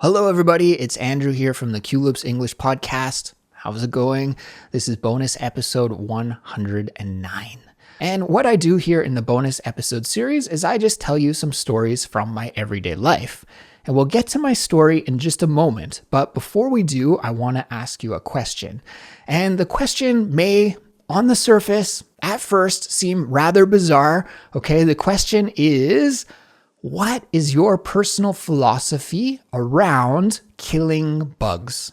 Hello, everybody. It's Andrew here from the Culips English podcast. How's it going? This is bonus episode 109. And what I do here in the bonus episode series is I just tell you some stories from my everyday life. And we'll get to my story in just a moment. But before we do, I want to ask you a question. And the question may, on the surface, at first seem rather bizarre. Okay, the question is, what is your personal philosophy around killing bugs?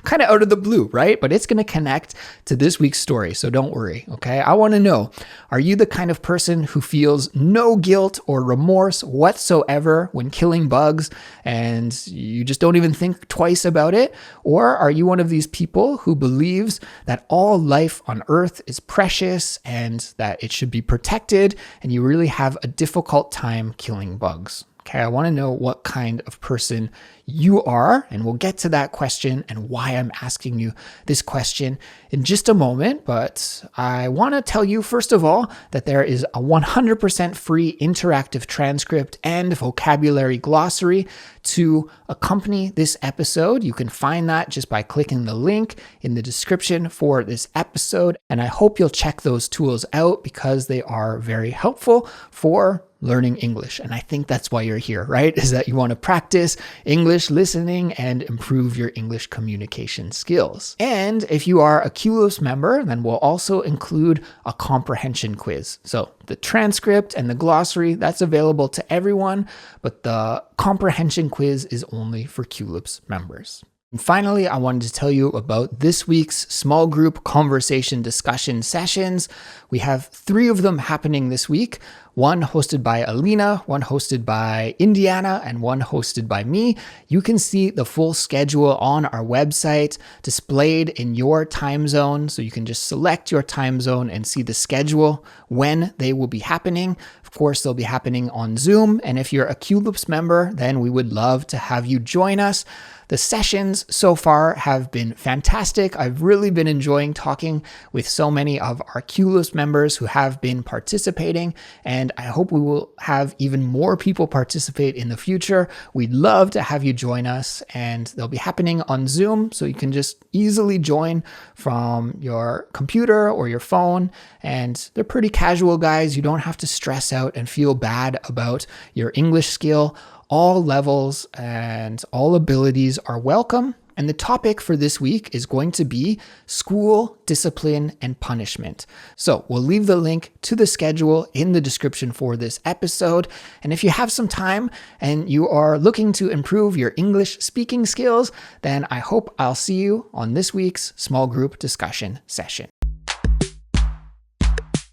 Kind of out of the blue, right? But it's going to connect to this week's story, so don't worry, okay? I want to know, are you the kind of person who feels no guilt or remorse whatsoever when killing bugs and you just don't even think twice about it? Or are you one of these people who believes that all life on Earth is precious and that it should be protected and you really have a difficult time killing bugs? Okay, I want to know what kind of person you are, and we'll get to that question and why I'm asking you this question in just a moment. But I want to tell you, first of all, that there is a 100% free interactive transcript and vocabulary glossary to accompany this episode. You can find that just by clicking the link in the description for this episode. And I hope you'll check those tools out because they are very helpful for learning English. And I think that's why you're here, right? Is that you want to practice English listening and improve your English communication skills. And if you are a Culips member, then we'll also include a comprehension quiz. So the transcript and the glossary, that's available to everyone, but the comprehension quiz is only for Culips members. And finally, I wanted to tell you about this week's small group conversation discussion sessions. We have 3 of them happening this week. One hosted by Alina, one hosted by Indiana, and one hosted by me. You can see the full schedule on our website displayed in your time zone. So you can just select your time zone and see the schedule when they will be happening. Of course, they'll be happening on Zoom. And if you're a Culips member, then we would love to have you join us. The sessions so far have been fantastic. I've really been enjoying talking with so many of our Culips members who have been participating, and I hope we will have even more people participate in the future. We'd love to have you join us, and they'll be happening on Zoom, so you can just easily join from your computer or your phone, and they're pretty casual, guys. You don't have to stress out and feel bad about your English skill. All levels and all abilities are welcome. And the topic for this week is going to be school, discipline, and punishment. So we'll leave the link to the schedule in the description for this episode. And if you have some time and you are looking to improve your English speaking skills, then I hope I'll see you on this week's small group discussion session.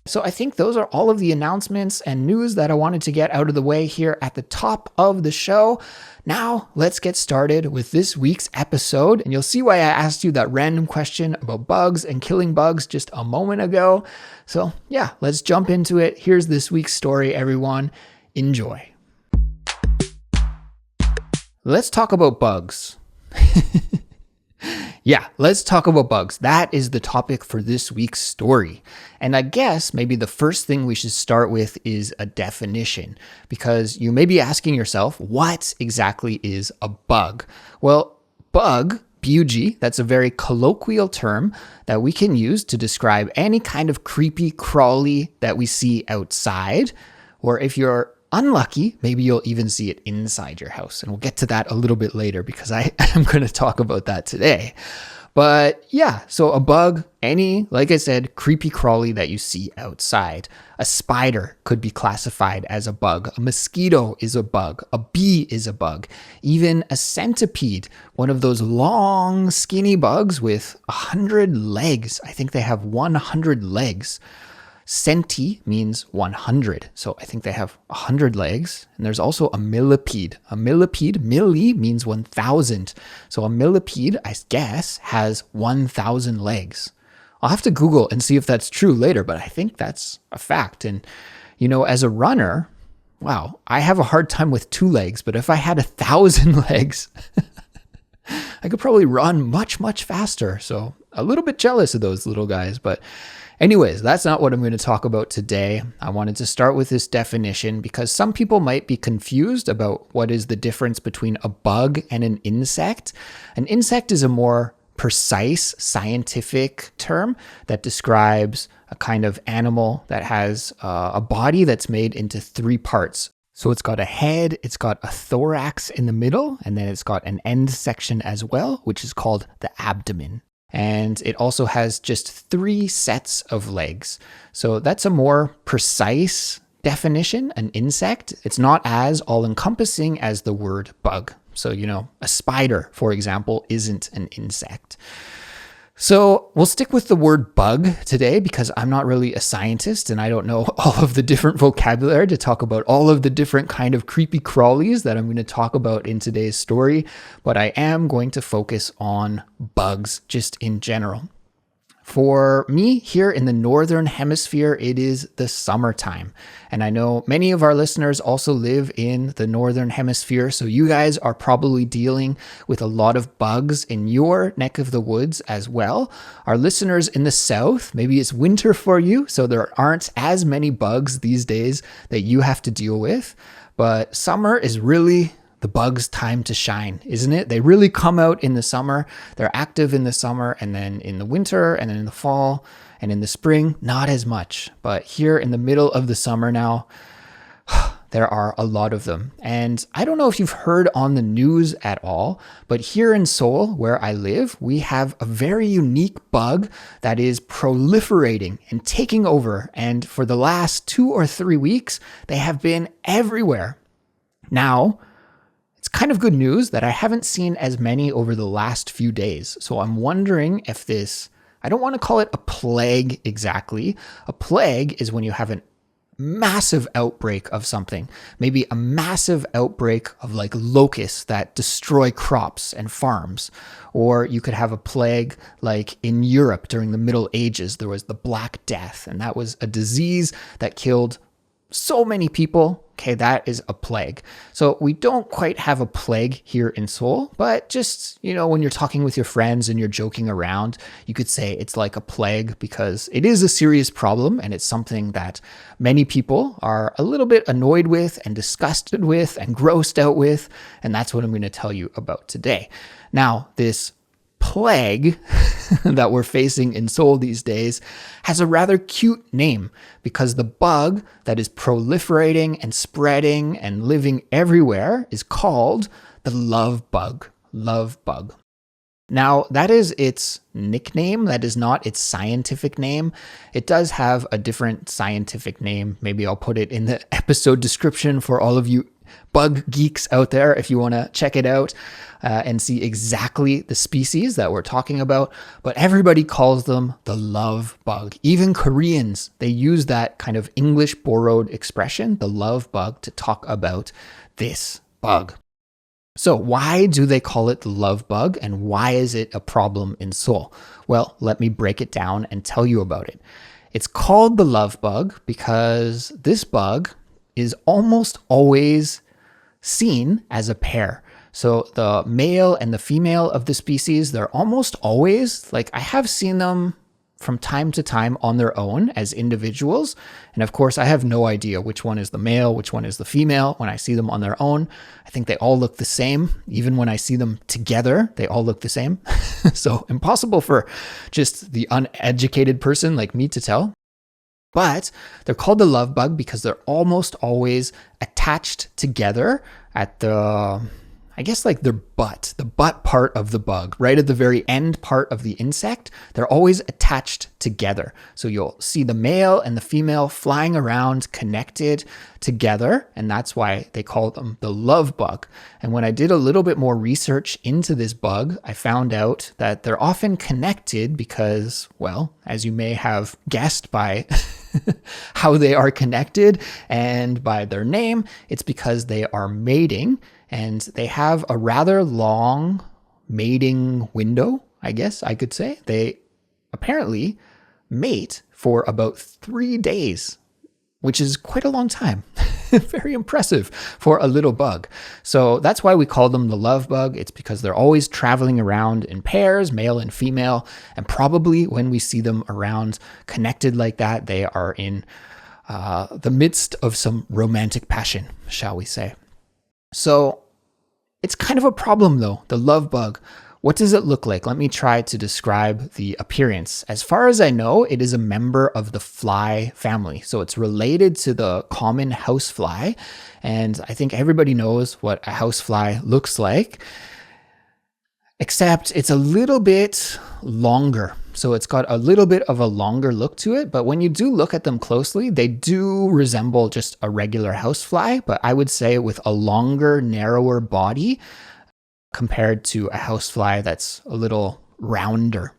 So I think those are all of the announcements and news that I wanted to get out of the way here at the top of the show. Now let's get started with this week's episode. And you'll see why I asked you that random question about bugs and killing bugs just a moment ago. So yeah, let's jump into it. Here's this week's story, everyone. Enjoy. Let's talk about bugs. Yeah, let's talk about bugs. That is the topic for this week's story. And I guess maybe the first thing we should start with is a definition, because you may be asking yourself, what exactly is a bug? Well, bug, B-U-G, that's a very colloquial term that we can use to describe any kind of creepy crawly that we see outside, or if you're unlucky, maybe you'll even see it inside your house. And we'll get to that a little bit later because I am going to talk about that today. But yeah, so a bug, any, like I said, creepy crawly that you see outside. A spider could be classified as a bug. A mosquito is a bug. A bee is a bug. Even a centipede, one of those long, skinny bugs with 100 legs. I think they have 100 legs. Centi means 100. So I think they have 100 legs. And there's also a millipede. A millipede, milli means 1,000. So a millipede, I guess, has 1,000 legs. I'll have to Google and see if that's true later, but I think that's a fact. And, you know, as a runner, wow, I have a hard time with 2 legs, but if I had 1,000 legs, I could probably run much, much faster. So a little bit jealous of those little guys, but Anyways, that's not what I'm going to talk about today. I wanted to start with this definition because some people might be confused about what is the difference between a bug and an insect. An insect is a more precise scientific term that describes a kind of animal that has a body that's made into three parts. So it's got a head, it's got a thorax in the middle, and then it's got an end section as well, which is called the abdomen. And it also has just 3 sets of legs. So that's a more precise definition, an insect. It's not as all-encompassing as the word bug. So, a spider, for example, isn't an insect. So we'll stick with the word bug today because I'm not really a scientist and I don't know all of the different vocabulary to talk about all of the different kind of creepy crawlies that I'm going to talk about in today's story, but I am going to focus on bugs just in general. For me, here in the Northern Hemisphere, it is the summertime. And I know many of our listeners also live in the Northern Hemisphere, so you guys are probably dealing with a lot of bugs in your neck of the woods as well. Our listeners in the South, maybe it's winter for you, so there aren't as many bugs these days that you have to deal with. But summer is really the bugs' time to shine, isn't it? They really come out in the summer. They're active in the summer, and then in the winter, and then in the fall, and in the spring, not as much. But here in the middle of the summer now, there are a lot of them. And I don't know if you've heard on the news at all, but here in Seoul, where I live, we have a very unique bug that is proliferating and taking over. And for the last 2 or 3 weeks, they have been everywhere. Now, it's kind of good news that I haven't seen as many over the last few days. So I'm wondering if this, I don't want to call it a plague exactly. A plague is when you have a massive outbreak of something, maybe a massive outbreak of like locusts that destroy crops and farms. Or you could have a plague like in Europe during the Middle Ages, there was the Black Death, and that was a disease that killed so many people. Okay, that is a plague. So we don't quite have a plague here in Seoul, but just, when you're talking with your friends and you're joking around, you could say it's like a plague because it is a serious problem and it's something that many people are a little bit annoyed with and disgusted with and grossed out with. And that's what I'm going to tell you about today. Now, this plague that we're facing in Seoul these days has a rather cute name because the bug that is proliferating and spreading and living everywhere is called the lovebug. Lovebug. Now, that is its nickname. That is not its scientific name. It does have a different scientific name. Maybe I'll put it in the episode description for all of you bug geeks out there if you want to check it out and see exactly the species that we're talking about. But everybody calls them the love bug. Even Koreans, they use that kind of English borrowed expression, the love bug, to talk about this bug. So why do they call it the love bug, and why is it a problem in Seoul? Well, let me break it down and tell you about it. It's called the love bug because this bug is almost always seen as a pair. So the male and the female of the species, they're almost always, I have seen them from time to time on their own as individuals. And of course, I have no idea which one is the male, which one is the female when I see them on their own. I think they all look the same. Even when I see them together, they all look the same. So impossible for just the uneducated person like me to tell. But they're called the love bug because they're almost always attached together at the the butt part of the bug, right at the very end part of the insect. They're always attached together. So you'll see the male and the female flying around connected together, and that's why they call them the love bug. And when I did a little bit more research into this bug, I found out that they're often connected because, well, as you may have guessed by how they are connected and by their name, it's because they are mating. And they have a rather long mating window, I guess I could say. They apparently mate for about 3 days, which is quite a long time. Very impressive for a little bug. So that's why we call them the love bug. It's because they're always traveling around in pairs, male and female. And probably when we see them around connected like that, they are in the midst of some romantic passion, shall we say. So it's kind of a problem though, the love bug. What does it look like? Let me try to describe the appearance. As far as I know, it is a member of the fly family. So it's related to the common housefly. And I think everybody knows what a housefly looks like, except it's a little bit longer. So it's got a little bit of a longer look to it. But when you do look at them closely, they do resemble just a regular housefly, but I would say with a longer, narrower body compared to a housefly that's a little rounder.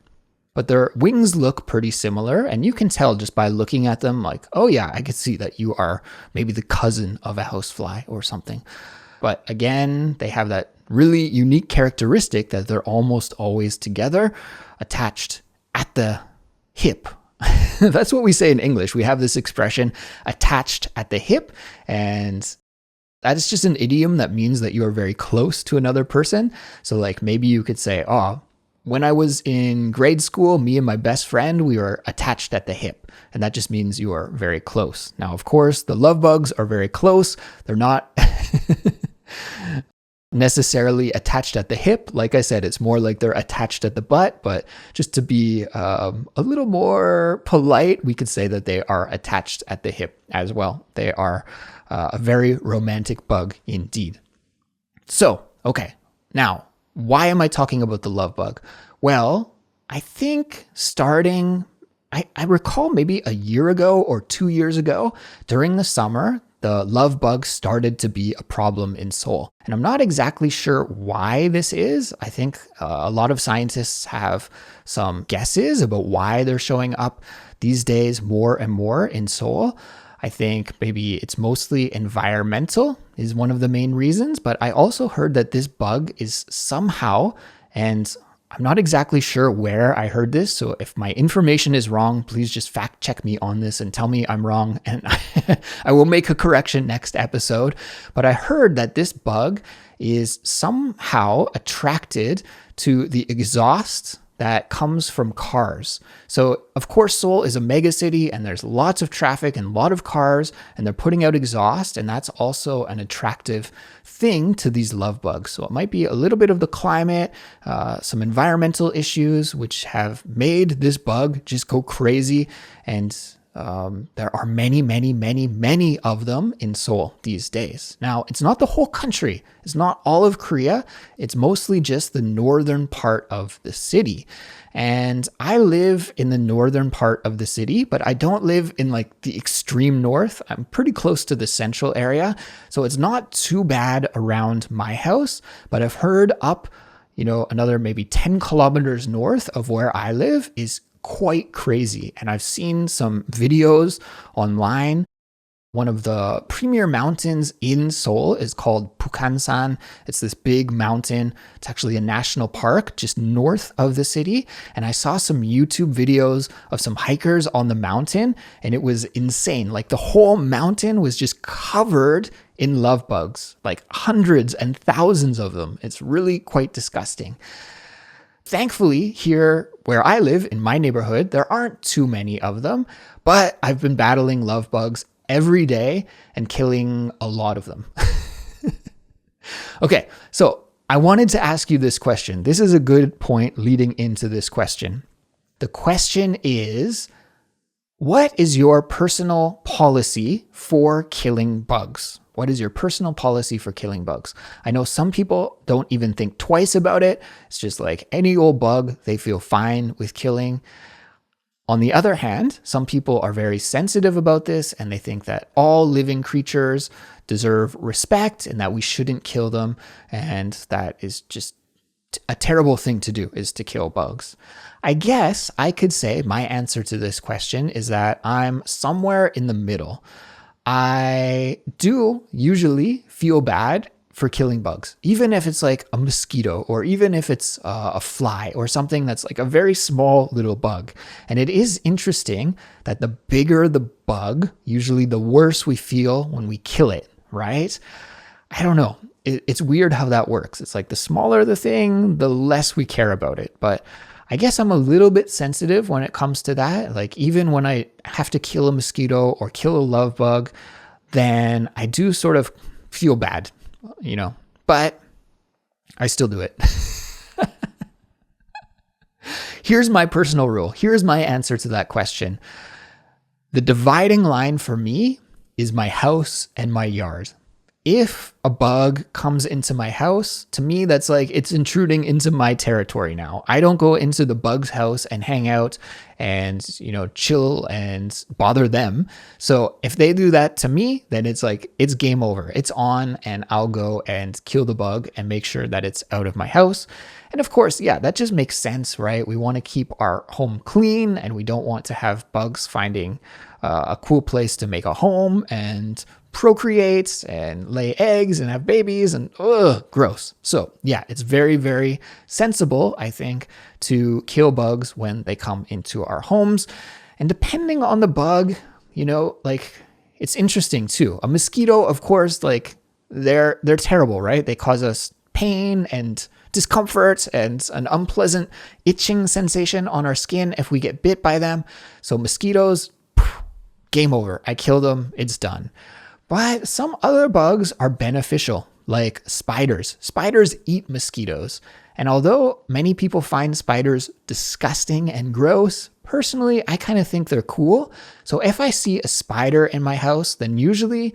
But their wings look pretty similar, and you can tell just by looking at them like, oh yeah, I could see that you are maybe the cousin of a housefly or something. But again, they have that really unique characteristic that they're almost always together, attached at the hip. That's what we say in English. We have this expression, attached at the hip, and that is just an idiom that means that you are very close to another person. So like maybe you could say, oh, when I was in grade school, me and my best friend, we were attached at the hip. And that just means you are very close. Now, of course, the love bugs are very close. They're not necessarily attached at the hip. Like I said, it's more like they're attached at the butt. But just to be a little more polite, we could say that they are attached at the hip as well. They are a very romantic bug indeed. So, okay, now, why am I talking about the love bug? Well, I think I recall maybe a year ago or 2 years ago, during the summer, the love bug started to be a problem in Seoul. And I'm not exactly sure why this is. I think a lot of scientists have some guesses about why they're showing up these days more and more in Seoul. I think maybe it's mostly environmental is one of the main reasons, but I also heard that this bug is somehow, and I'm not exactly sure where I heard this, so if my information is wrong, please just fact check me on this and tell me I'm wrong, and I will make a correction next episode. But I heard that this bug is somehow attracted to the exhaust that comes from cars. So of course, Seoul is a mega city and there's lots of traffic and a lot of cars and they're putting out exhaust, and that's also an attractive thing to these love bugs. So it might be a little bit of the climate, some environmental issues which have made this bug just go crazy. And there are many, many, many, many of them in Seoul these days. Now, it's not the whole country. It's not all of Korea. It's mostly just the northern part of the city. And I live in the northern part of the city, but I don't live in like the extreme north. I'm pretty close to the central area. So it's not too bad around my house, but I've heard up, another maybe 10 kilometers north of where I live is quite crazy. And I've seen some videos online. One of the premier mountains in Seoul is called Bukhansan. It's this big mountain. It's actually a national park just north of the city. And I saw some YouTube videos of some hikers on the mountain, and it was insane. Like the whole mountain was just covered in love bugs, like hundreds and thousands of them. It's really quite disgusting. Thankfully, here where I live in my neighborhood, there aren't too many of them, but I've been battling love bugs every day and killing a lot of them. Okay, so I wanted to ask you this question. This is a good point leading into this question. The question is, what is your personal policy for killing bugs? What is your personal policy for killing bugs? I know some people don't even think twice about it. It's just like any old bug, they feel fine with killing. On the other hand, some people are very sensitive about this and they think that all living creatures deserve respect and that we shouldn't kill them. And that is just a terrible thing to do, is to kill bugs. I guess I could say my answer to this question is that I'm somewhere in the middle. I do usually feel bad for killing bugs, even if it's like a mosquito or even if it's a fly or something that's like a very small little bug. And it is interesting that the bigger the bug, usually the worse we feel when we kill it, right? I don't know. It's weird how that works. It's like the smaller the thing, the less we care about it. But I guess I'm a little bit sensitive when it comes to that. Like even when I have to kill a mosquito or kill a love bug, then I do sort of feel bad, but I still do it. Here's my personal rule. Here's my answer to that question. The dividing line for me is my house and my yard. If a bug comes into my house, to me, that's like it's intruding into my territory now. I don't go into the bug's house and hang out and, chill and bother them. So if they do that to me, then it's like, it's game over. It's on, and I'll go and kill the bug and make sure that it's out of my house. And of course, yeah, that just makes sense, right? We want to keep our home clean, and we don't want to have bugs finding a cool place to make a home and procreate and lay eggs and have babies and gross. So yeah, it's very, very sensible, I think, to kill bugs when they come into our homes. And depending on the bug, it's interesting too. A mosquito, of course, like they're terrible, right? They cause us pain and discomfort and an unpleasant itching sensation on our skin if we get bit by them. So mosquitoes, game over. I kill them, it's done. But some other bugs are beneficial, like spiders. Spiders eat mosquitoes. And although many people find spiders disgusting and gross, personally, I kind of think they're cool. So if I see a spider in my house, then usually,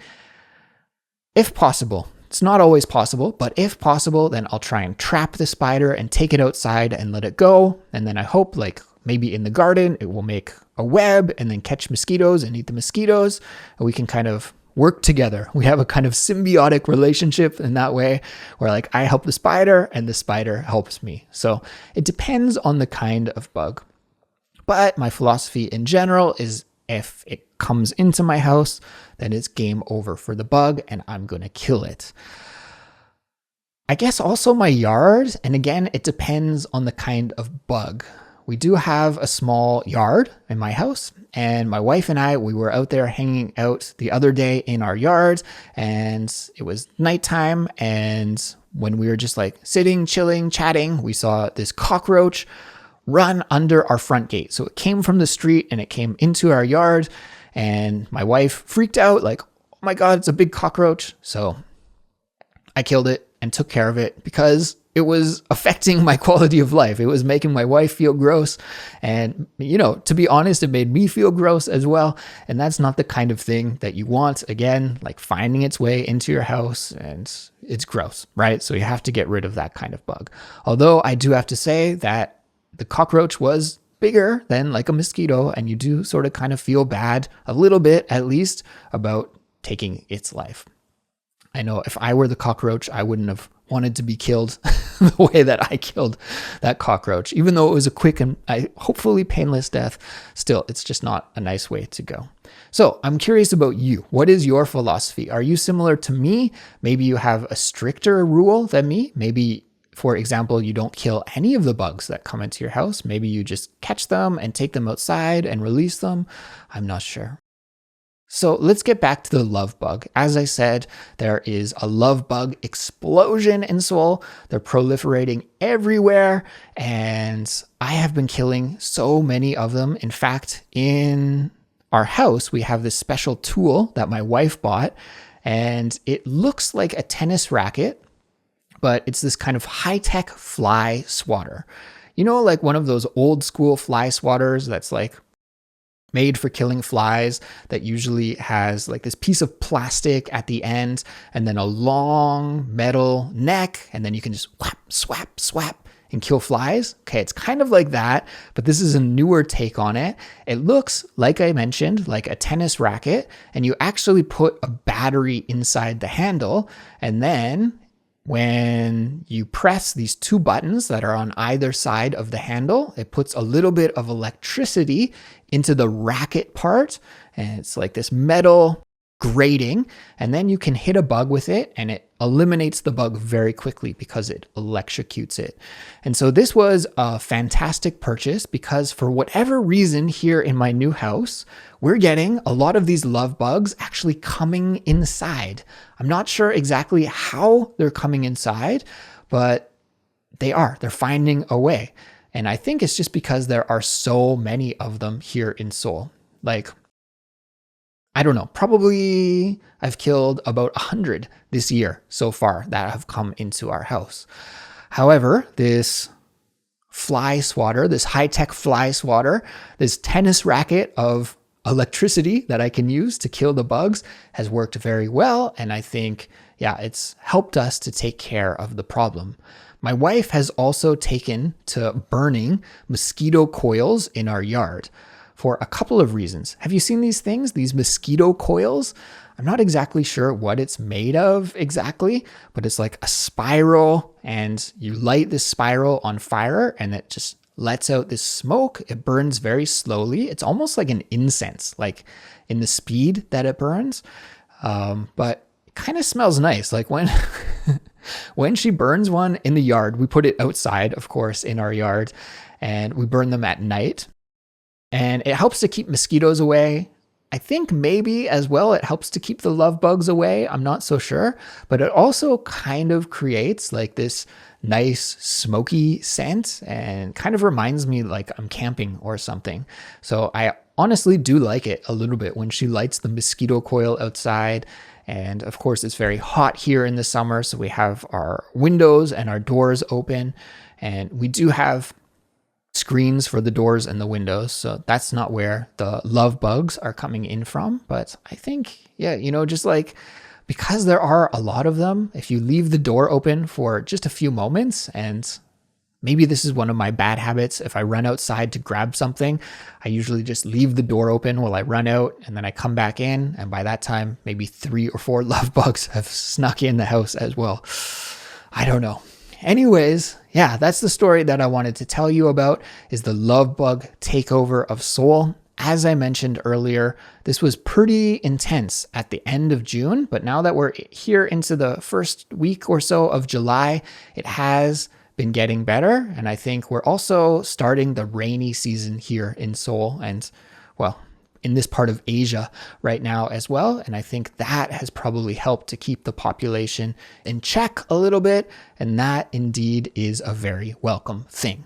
if possible, it's not always possible, but if possible, then I'll try and trap the spider and take it outside and let it go. And then I hope, like maybe in the garden, it will make a web and then catch mosquitoes and eat the mosquitoes. And we can kind of work together. We have a kind of symbiotic relationship in that way where like I help the spider and the spider helps me. So it depends on the kind of bug. But my philosophy in general is if it comes into my house, then it's game over for the bug and I'm going to kill it. I guess also my yard, and again, it depends on the kind of bug. We do have a small yard in my house, and my wife and I, we were out there hanging out the other day in our yard, and it was nighttime, and when we were just like sitting, chilling, chatting, we saw this cockroach run under our front gate. So it came from the street and it came into our yard, and my wife freaked out like, oh my God, it's a big cockroach. So I killed it and took care of it because it was affecting my quality of life. It was making my wife feel gross. And, to be honest, it made me feel gross as well. And that's not the kind of thing that you want. Again, like finding its way into your house, and it's gross, right? So you have to get rid of that kind of bug. Although I do have to say that the cockroach was bigger than like a mosquito, and you do sort of kind of feel bad, a little bit at least, about taking its life. I know if I were the cockroach, I wouldn't have wanted to be killed the way that I killed that cockroach. Even though it was a quick and hopefully painless death, still, it's just not a nice way to go. So I'm curious about you. What is your philosophy? Are you similar to me? Maybe you have a stricter rule than me. Maybe, for example, you don't kill any of the bugs that come into your house. Maybe you just catch them and take them outside and release them. I'm not sure. So let's get back to the love bug. As I said, there is a love bug explosion in Seoul. They're proliferating everywhere, and I have been killing so many of them. In fact, in our house, we have this special tool that my wife bought, and it looks like a tennis racket, but it's this kind of high-tech fly swatter. Like one of those old school fly swatters that's like made for killing flies, that usually has like this piece of plastic at the end and then a long metal neck, and then you can just whap, swap, swap and kill flies. Okay, it's kind of like that, but this is a newer take on it. It looks, like I mentioned, like a tennis racket, and you actually put a battery inside the handle, and then when you press these two buttons that are on either side of the handle, it puts a little bit of electricity into the racket part, and it's like this metal grating, and then you can hit a bug with it, and it eliminates the bug very quickly because it electrocutes it. And so this was a fantastic purchase because for whatever reason here in my new house, we're getting a lot of these love bugs actually coming inside. I'm not sure exactly how they're coming inside, but they're finding a way. And I think it's just because there are so many of them here in Seoul. Like, I don't know, probably I've killed about 100 this year so far that have come into our house. However, this fly swatter, this high-tech fly swatter, this tennis racket of electricity that I can use to kill the bugs has worked very well. And I think, it's helped us to take care of the problem. My wife has also taken to burning mosquito coils in our yard for a couple of reasons. Have you seen these things, these mosquito coils? I'm not exactly sure what it's made of exactly, but it's like a spiral and you light this spiral on fire and it just lets out this smoke. It burns very slowly. It's almost like an incense, like in the speed that it burns. But it kind of smells nice. Like when, when she burns one in the yard, we put it outside, of course, in our yard, and we burn them at night. And it helps to keep mosquitoes away. I think maybe as well it helps to keep the love bugs away. I'm not so sure. But it also kind of creates like this nice smoky scent and kind of reminds me like I'm camping or something. So I honestly do like it a little bit when she lights the mosquito coil outside. And of course, it's very hot here in the summer. So we have our windows and our doors open. And we do have screens for the doors and the windows. So that's not where the love bugs are coming in from. But I think, just like, because there are a lot of them, if you leave the door open for just a few moments, and maybe this is one of my bad habits. If I run outside to grab something, I usually just leave the door open while I run out and then I come back in. And by that time, maybe 3 or 4 love bugs have snuck in the house as well. I don't know. Anyways, that's the story that I wanted to tell you about, is the love bug takeover of Seoul. As I mentioned earlier, this was pretty intense at the end of June, but now that we're here into the first week or so of July, it has been getting better. And I think we're also starting the rainy season here in Seoul and, in this part of Asia right now as well. And I think that has probably helped to keep the population in check a little bit. And that indeed is a very welcome thing.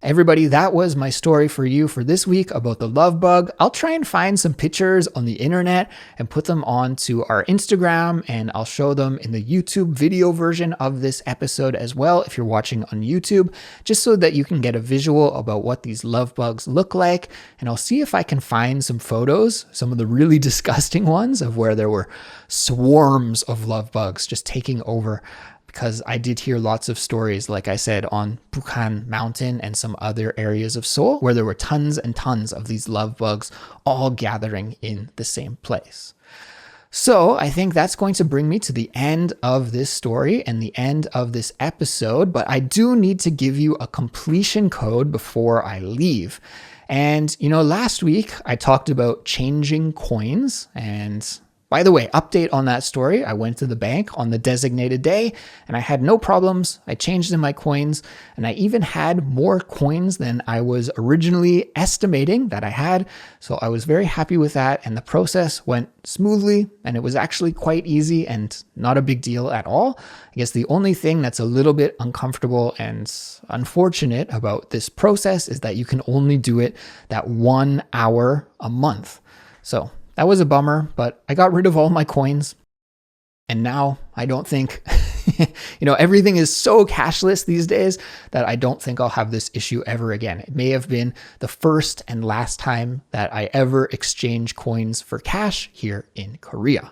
Everybody, that was my story for you for this week about the love bug. I'll try and find some pictures on the internet and put them onto our Instagram, and I'll show them in the YouTube video version of this episode as well if you're watching on YouTube, just so that you can get a visual about what these love bugs look like. And I'll see if I can find some photos, some of the really disgusting ones of where there were swarms of love bugs just taking over. Because I did hear lots of stories, like I said, on Bukhan Mountain and some other areas of Seoul, where there were tons and tons of these love bugs all gathering in the same place. So I think that's going to bring me to the end of this story and the end of this episode, but I do need to give you a completion code before I leave. And, last week I talked about changing coins, and by the way, update on that story. I went to the bank on the designated day and I had no problems. I changed in my coins and I even had more coins than I was originally estimating that I had. So I was very happy with that, and the process went smoothly and it was actually quite easy and not a big deal at all. I guess the only thing that's a little bit uncomfortable and unfortunate about this process is that you can only do it that 1 hour a month. So that was a bummer, but I got rid of all my coins. And now I don't think, everything is so cashless these days that I don't think I'll have this issue ever again. It may have been the first and last time that I ever exchange coins for cash here in Korea.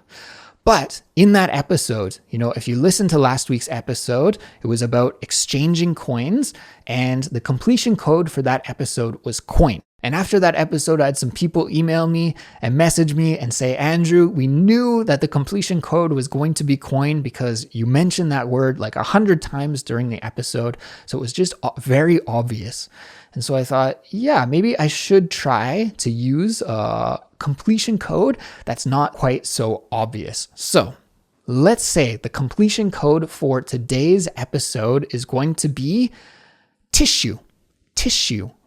But in that episode, if you listen to last week's episode, it was about exchanging coins, and the completion code for that episode was coin. And after that episode, I had some people email me and message me and say, Andrew, we knew that the completion code was going to be coined because you mentioned that word like 100 times during the episode. So it was just very obvious. And so I thought, yeah, maybe I should try to use a completion code that's not quite so obvious. So let's say the completion code for today's episode is going to be tissue.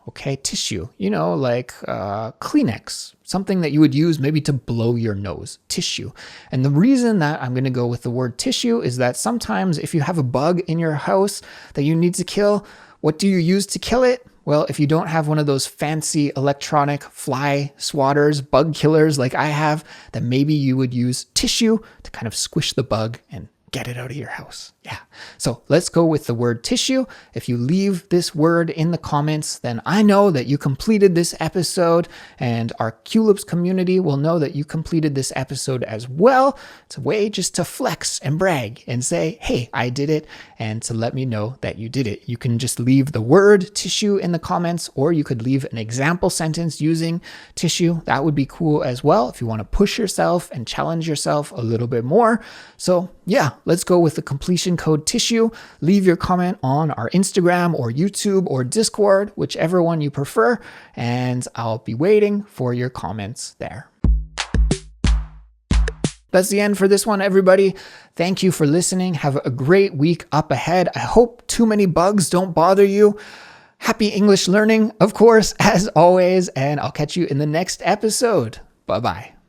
Okay, tissue, like Kleenex, something that you would use maybe to blow your nose, tissue. And the reason that I'm going to go with the word tissue is that sometimes if you have a bug in your house that you need to kill, what do you use to kill it? Well, if you don't have one of those fancy electronic fly swatters, bug killers like I have, then maybe you would use tissue to kind of squish the bug and get it out of your house. Yeah. So let's go with the word tissue. If you leave this word in the comments, then I know that you completed this episode, and our Culips community will know that you completed this episode as well. It's a way just to flex and brag and say, hey, I did it, and to let me know that you did it. You can just leave the word tissue in the comments, or you could leave an example sentence using tissue. That would be cool as well if you want to push yourself and challenge yourself a little bit more. So yeah, let's go with the completion code tissue. Leave your comment on our Instagram or YouTube or Discord, whichever one you prefer, and I'll be waiting for your comments there. That's the end for this one, everybody. Thank you for listening. Have a great week up ahead. I hope too many bugs don't bother you. Happy English learning, of course, as always, and I'll catch you in the next episode. Bye-bye.